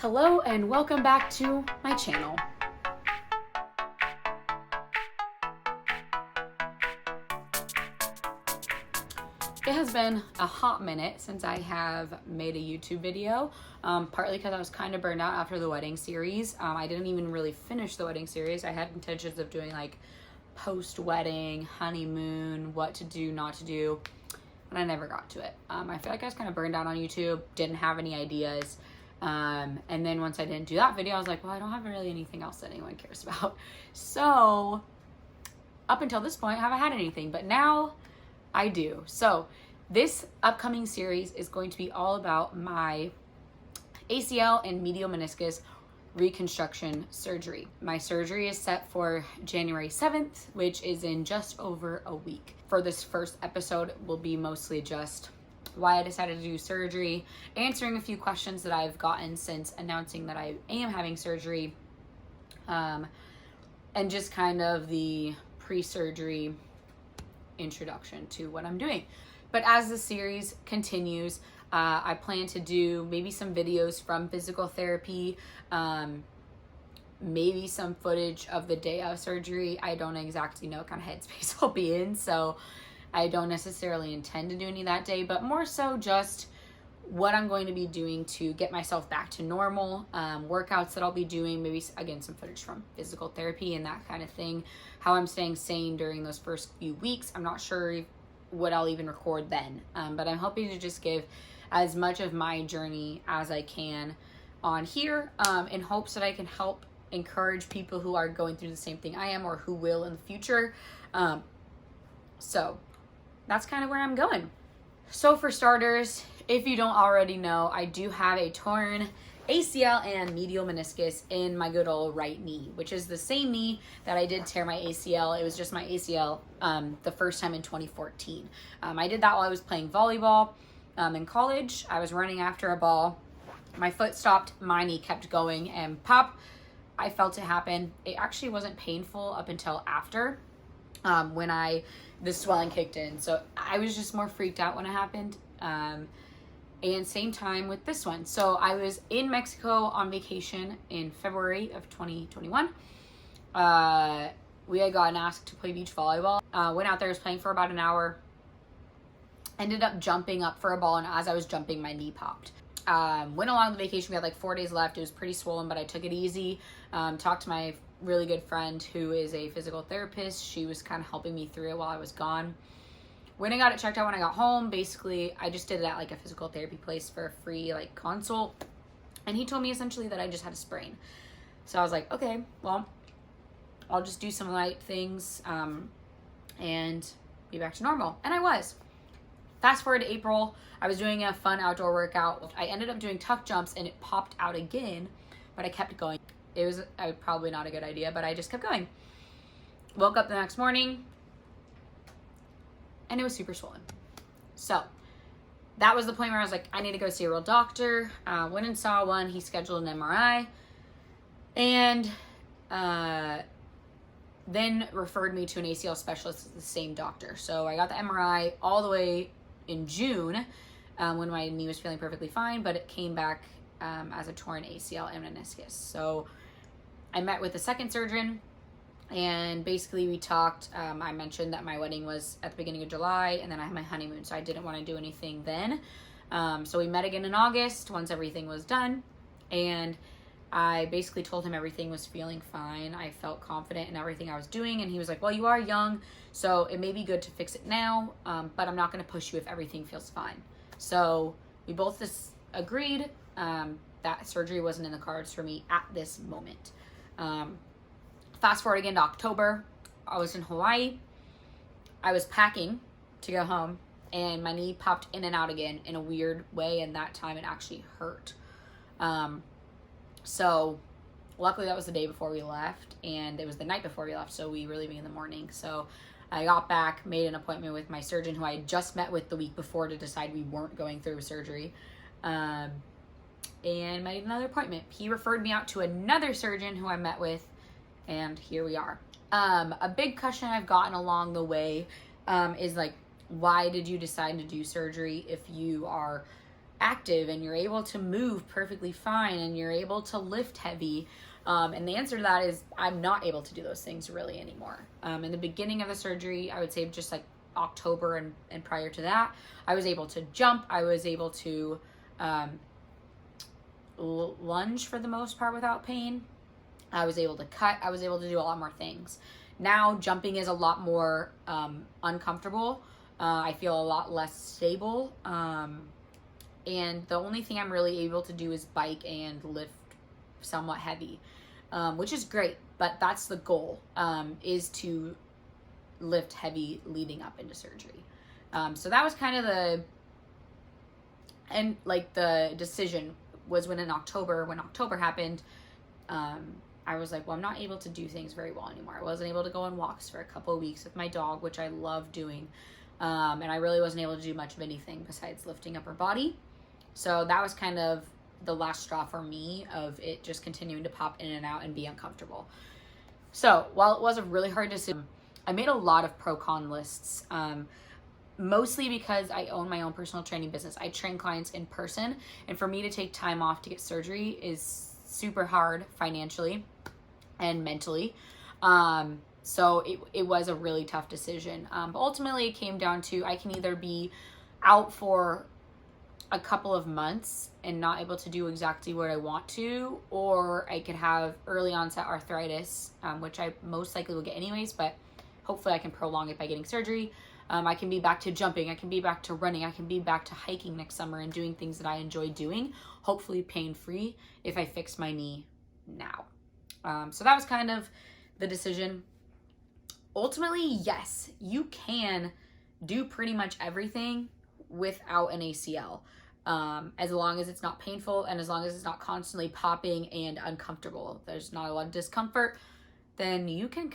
Hello and welcome back to my channel. It has been a hot minute since I have made a YouTube video, partly because I was kind of burned out after the wedding series. I didn't even really finish the wedding series. I had intentions of doing like post-wedding, honeymoon, what to do, not to do, and I never got to it. I feel like I was kind of burned out on YouTube, didn't have any ideas. And then once I didn't do that video, I was like, well, I don't have really anything else that anyone cares about. So up until this point, I haven't had anything, but now I do. So this upcoming series is going to be all about my ACL and medial meniscus reconstruction surgery. My surgery is set for January 7th, which is in just over a week. For this first episode will be mostly just why I decided to do surgery, answering a few questions that I've gotten since announcing that I am having surgery, and just kind of the pre-surgery introduction to what I'm doing. But as the series continues, I plan to do maybe some videos from physical therapy, maybe some footage of the day of surgery. I don't exactly know what kind of headspace I'll be in, so I don't necessarily intend to do any that day, but more so just what I'm going to be doing to get myself back to normal, workouts that I'll be doing, maybe again some footage from physical therapy and that kind of thing, how I'm staying sane during those first few weeks. I'm not sure what I'll even record then, but I'm hoping to just give as much of my journey as I can on here, in hopes that I can help encourage people who are going through the same thing I am or who will in the future. So that's kind of where I'm going. So for starters, if you don't already know, I do have a torn ACL and medial meniscus in my good old right knee, which is the same knee that I did tear my ACL. It was just my ACL the first time in 2014. I did that while I was playing volleyball in college. I was running after a ball. My foot stopped, my knee kept going, and pop, I felt it happen. It actually wasn't painful up until after, when the swelling kicked in. So I was just more freaked out when it happened. And same time with this one. So I was in Mexico on vacation in February of 2021. We had gotten asked to play beach volleyball. Went out there, was playing for about an hour. Ended up jumping up for a ball, and as I was jumping, my knee popped. Went along the vacation. We had like 4 days left. It was pretty swollen, but I took it easy. Talked to my really good friend who is a physical therapist. She was kind of helping me through it while I was gone. When I got it checked out when I got home, basically I just did it at like a physical therapy place for a free like consult, and he told me essentially that I just had a sprain. So I was like, okay, well, I'll just do some light things and be back to normal. And I was. Fast forward to April, I was doing a fun outdoor workout. I ended up doing tuck jumps and it popped out again, but I kept going. It was probably not a good idea, but I just kept going. Woke up the next morning and it was super swollen. So that was the point where I was like, I need to go see a real doctor. Went and saw one. He scheduled an MRI and then referred me to an ACL specialist, the same doctor. So I got the MRI all the way in June, when my knee was feeling perfectly fine, but it came back as a torn ACL and meniscus. So I met with the second surgeon, and basically we talked. I mentioned that my wedding was at the beginning of July, and then I had my honeymoon, so I didn't want to do anything then. So we met again in August once everything was done, and I basically told him everything was feeling fine. I felt confident in everything I was doing, and he was like, well, you are young, so it may be good to fix it now, but I'm not going to push you if everything feels fine. So we both just agreed that surgery wasn't in the cards for me at this moment. Fast forward again to October. I was in Hawaii. I was packing to go home, and my knee popped in and out again in a weird way, and that time it actually hurt. So luckily that was the day before we left, and it was the night before we left, so we were leaving in the morning. So I got back, made an appointment with my surgeon who I had just met with the week before to decide we weren't going through surgery, and made another appointment. He referred me out to another surgeon who I met with, and here we are. A big question I've gotten along the way is like, why did you decide to do surgery if you are active and you're able to move perfectly fine and you're able to lift heavy? And the answer to that is I'm not able to do those things really anymore. In the beginning of the surgery, I would say just like October and prior to that, I was able to jump. I was able to lunge for the most part without pain. I was able to cut. I was able to do a lot more things. Now jumping is a lot more uncomfortable. I feel a lot less stable. And the only thing I'm really able to do is bike and lift somewhat heavy, which is great. But that's the goal, is to lift heavy leading up into surgery. So that was kind of the decision was when October happened, I was like, well, I'm not able to do things very well anymore. I wasn't able to go on walks for a couple of weeks with my dog, which I love doing. And I really wasn't able to do much of anything besides lifting up her body. So that was kind of the last straw for me of it just continuing to pop in and out and be uncomfortable. So while it was a really hard decision, I made a lot of pro-con lists, mostly because I own my own personal training business. I train clients in person, and for me to take time off to get surgery is super hard financially and mentally. So it was a really tough decision. But ultimately it came down to I can either be out for a couple of months and not able to do exactly what I want to, or I could have early onset arthritis, which I most likely will get anyways, but hopefully I can prolong it by getting surgery. I can be back to jumping. I can be back to running. I can be back to hiking next summer and doing things that I enjoy doing, hopefully pain-free if I fix my knee now. So that was kind of the decision. Ultimately, yes, you can do pretty much everything without an ACL, as long as it's not painful and as long as it's not constantly popping and uncomfortable. There's not a lot of discomfort, then you can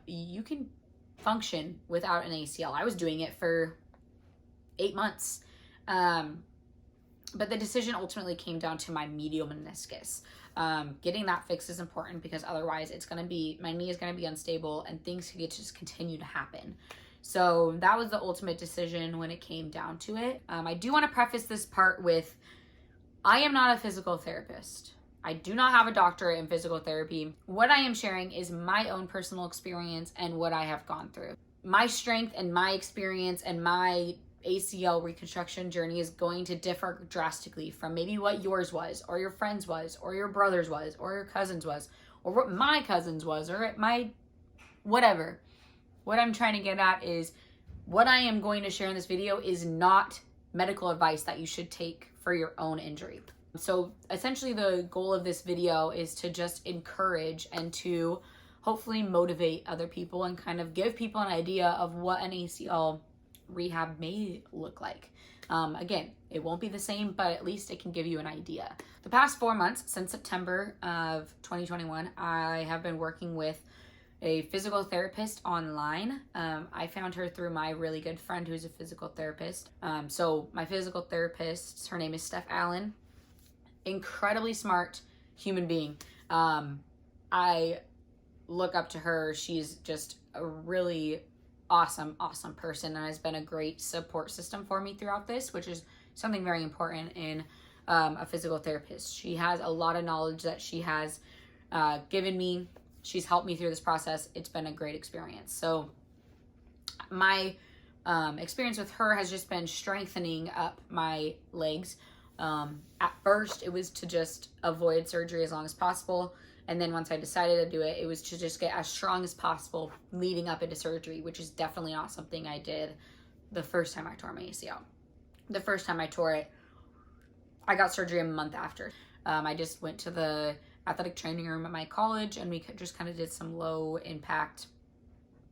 you can function without an ACL. I was doing it for 8 months. But the decision ultimately came down to my medial meniscus. Getting that fixed is important because otherwise my knee is going to be unstable and things could just continue to happen. So that was the ultimate decision when it came down to it. I do want to preface this part with, I am not a physical therapist. I do not have a doctorate in physical therapy. What I am sharing is my own personal experience and what I have gone through. My strength and my experience and my ACL reconstruction journey is going to differ drastically from maybe what yours was, or your friend's was, or your brother's was, or your cousin's was, or what my cousin's was, or my whatever. What I'm trying to get at is what I am going to share in this video is not medical advice that you should take for your own injury. So essentially the goal of this video is to just encourage and to hopefully motivate other people and kind of give people an idea of what an ACL rehab may look like. Again, it won't be the same, but at least it can give you an idea. The past 4 months, since September of 2021, I have been working with a physical therapist online. I found her through my really good friend who's a physical therapist. So my physical therapist, her name is Steph. Incredibly smart human being. I look up to her. She's just a really awesome person and has been a great support system for me throughout this, which is something very important in a physical therapist. She has a lot of knowledge that she has given me. She's helped me through this process. It's been a great experience. So my experience with her has just been strengthening up my legs. At first, it was to just avoid surgery as long as possible. And then once I decided to do it, it was to just get as strong as possible leading up into surgery, which is definitely not something I did the first time I tore my ACL. The first time I tore it, I got surgery a month after. I just went to the athletic training room at my college and we just kind of did some low impact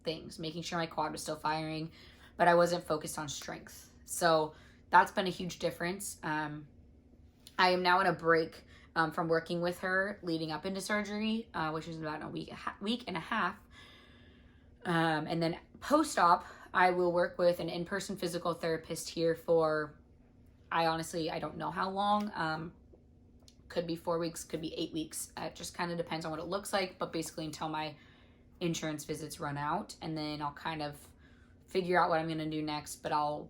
things, making sure my quad was still firing, but I wasn't focused on strength. So that's been a huge difference. I am now in a break from working with her leading up into surgery, which is about a week and a half. And then post-op, I will work with an in-person physical therapist here for, I don't know how long. Could be 4 weeks, could be 8 weeks. It just kind of depends on what it looks like, but basically until my insurance visits run out, and then I'll kind of figure out what I'm going to do next, but I'll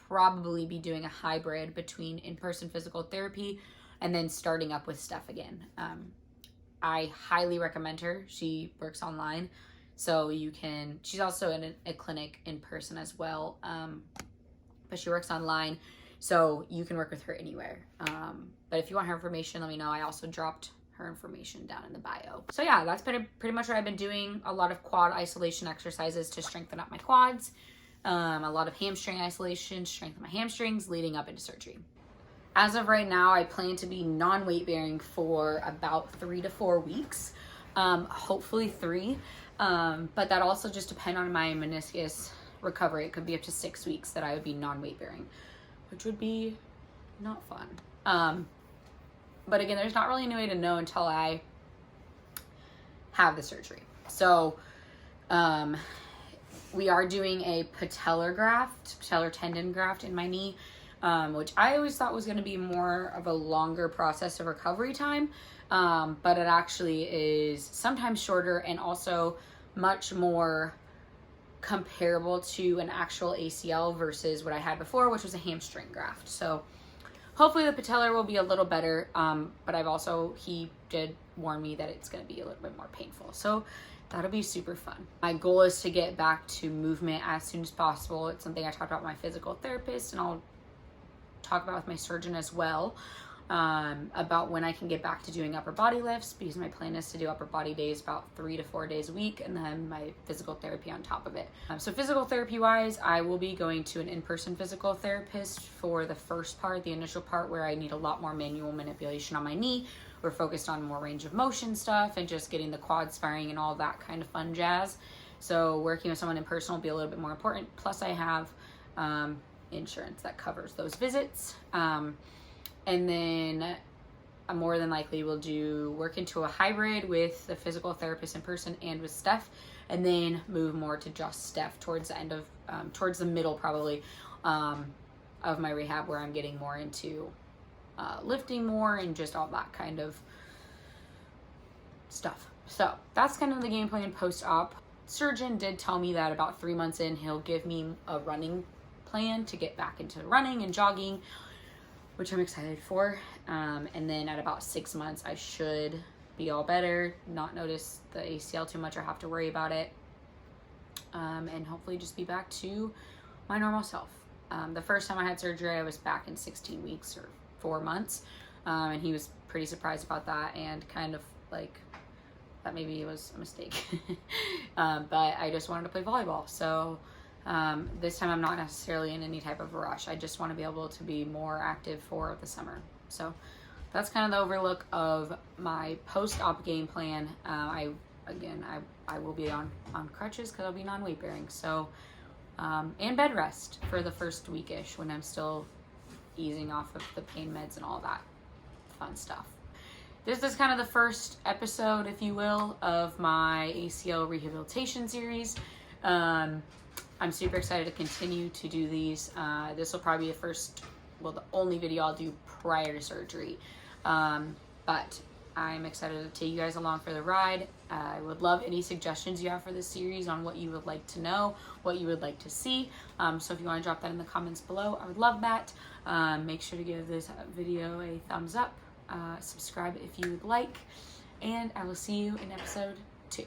probably be doing a hybrid between in-person physical therapy and then starting up with Steph again. I highly recommend her. She works online, so she's also in a clinic in person as well, but she works online, so you can work with her anywhere. But if you want her information, let me know. I also dropped her information down in the bio. So yeah, that's been pretty much what I've been doing. A lot of quad isolation exercises to strengthen up my quads, a lot of hamstring isolation, strengthen my hamstrings leading up into surgery. As of right now, I plan to be non-weight bearing for about 3 to 4 weeks, hopefully 3, but that also just depends on my meniscus recovery. It could be up to 6 weeks that I would be non-weight bearing, which would be not fun. But again, there's not really any way to know until I have the surgery. So we are doing a patellar tendon graft in my knee, which I always thought was going to be more of a longer process of recovery time, but it actually is sometimes shorter and also much more comparable to an actual ACL versus what I had before, which was a hamstring graft. So hopefully the patellar will be a little better, but he did warn me that it's going to be a little bit more painful. So that'll be super fun. My goal is to get back to movement as soon as possible. It's something I talked about with my physical therapist, and I'll talk about with my surgeon as well, about when I can get back to doing upper body lifts, because my plan is to do upper body days about 3 to 4 days a week, and then my physical therapy on top of it. So physical therapy wise, I will be going to an in-person physical therapist for the first part, the initial part where I need a lot more manual manipulation on my knee. We're focused on more range of motion stuff and just getting the quads firing and all that kind of fun jazz. So working with someone in person will be a little bit more important. Plus I have insurance that covers those visits. And then I more than likely will work into a hybrid with the physical therapist in person and with Steph, and then move more to just Steph towards the end of, towards the middle probably, of my rehab, where I'm getting more into lifting more and just all that kind of stuff. So that's kind of the game plan post-op. Surgeon did tell me that about 3 months in, he'll give me a running plan to get back into running and jogging, which I'm excited for. And then at about 6 months, I should be all better, not notice the ACL too much or have to worry about it, and hopefully just be back to my normal self. The first time I had surgery, I was back in 16 weeks or 4 months, and he was pretty surprised about that and kind of like that maybe it was a mistake. But I just wanted to play volleyball. So this time I'm not necessarily in any type of rush. I just want to be able to be more active for the summer. So that's kind of the overlook of my post-op game plan. I will be on crutches because I'll be non-weight bearing. So, and bed rest for the first weekish when I'm still easing off of the pain meds and all that fun stuff. This is kind of the first episode, if you will, of my ACL rehabilitation series. I'm super excited to continue to do these. This will probably be the only video I'll do prior to surgery. But I'm excited to take you guys along for the ride. I would love any suggestions you have for this series on what you would like to know, what you would like to see. So if you want to drop that in the comments below, I would love that. Make sure to give this video a thumbs up. Subscribe if you would like. And I will see you in episode 2.